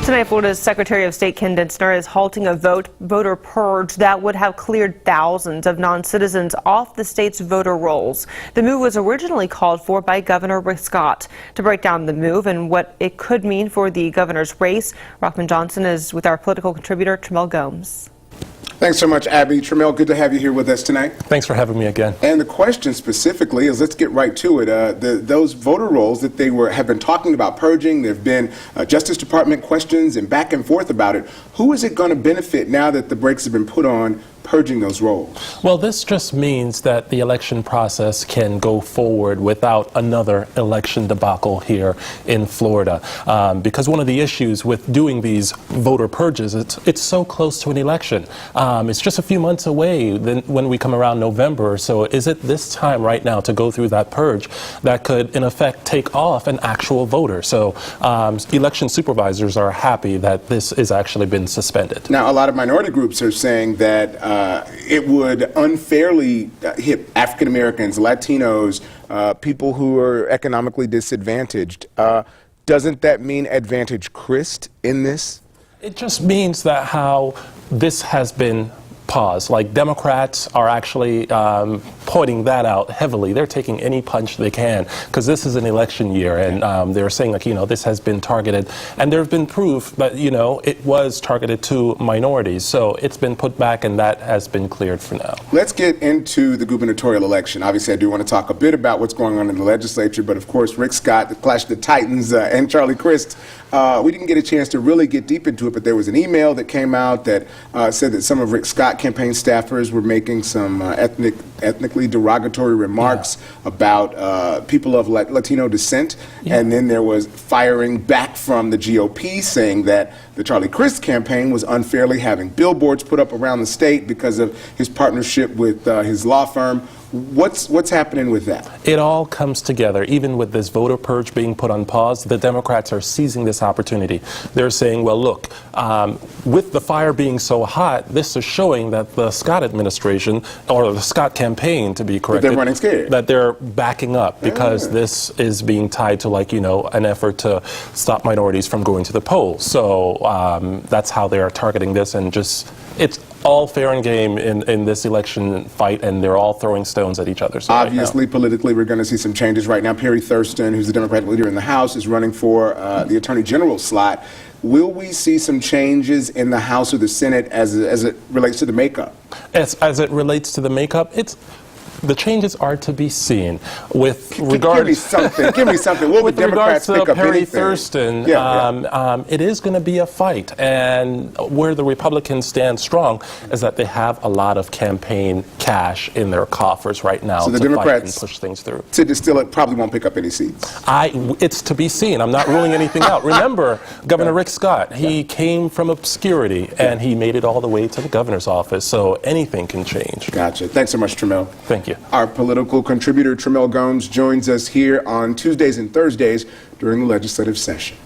Tonight, Florida's Secretary of State Ken Ditzner is halting a voter purge that would have cleared thousands of non-citizens off the state's voter rolls. The move was originally called for by Governor Rick Scott. To break down the move and what it could mean for the governor's race, Rahman is with our political contributor, Trimmel Gomes. Thanks so much, Abby. Trimmel, good to have you here with us tonight. Thanks for having me again. And the question specifically is, let's get right to it. Those voter rolls that they have been talking about purging, there have been Justice Department questions and back and forth about it. Who is it going to benefit now that the brakes have been put on purging those rolls? Well, this just means that the election process can go forward without another election debacle here in Florida. Because one of the issues with doing these voter purges, it's so close to an election. It's just a few months away when we come around November. So is it this time right now to go through that purge that could, in effect, take off an actual voter? So election supervisors are happy that this has actually been suspended. Now, a lot of minority groups are saying that it would unfairly hit African Americans, Latinos, people who are economically disadvantaged. Doesn't that mean advantage Christ in this? It just means that how this has been paused. Like, Democrats are actually pointing that out heavily. They're taking any punch they can because this is an election year, and they're saying, like, this has been targeted, and there have been proof that it was targeted to minorities. So it's been put back, and that has been cleared for now. Let's get into the gubernatorial election. Obviously, I do want to talk a bit about what's going on in the legislature, but of course, Rick Scott, the Clash of the Titans, and Charlie Crist. We didn't get a chance to really get deep into it, but there was an email that came out that said that some of Rick Scott campaign staffers were making some ethnically derogatory remarks about people of Latino descent. And then there was firing back from the GOP saying that the Charlie Crist campaign was unfairly having billboards put up around the state because of his partnership with his law firm. What's happening with that? It all comes together. Even with this voter purge being put on pause, the Democrats are seizing this opportunity. They're saying, well, look, with the fire being so hot, this is showing that the Scott administration, or the Scott campaign, to be corrected, they're running scared. That they're backing up because this is being tied to, like, an effort to stop minorities from going to the polls. So that's how they are targeting this, and just it's all fair and game in this election fight, and they're all throwing stones at each other. So obviously, politically, we're going to see some changes right now. Perry Thurston, who's the Democratic leader in the House, is running for the Attorney General slot. Will we see some changes in the House or the Senate as it relates to the makeup? As it relates to the makeup, the changes are to be seen. With regards, give me something. Give me something. Will the Democrats pick up Perry anything? Thurston, it is going to be a fight. And where the Republicans stand strong is that they have a lot of campaign cash in their coffers right now. So the to Democrats, fight and push things through. To distill it, probably won't pick up any seats. It's to be seen. I'm not ruling anything out. Remember, Governor Rick Scott, he came from obscurity, and he made it all the way to the governor's office. So anything can change. Gotcha. Thanks so much, Trimmel. Thank you. Our political contributor, Trimmel Gomes, joins us here on Tuesdays and Thursdays during the legislative session.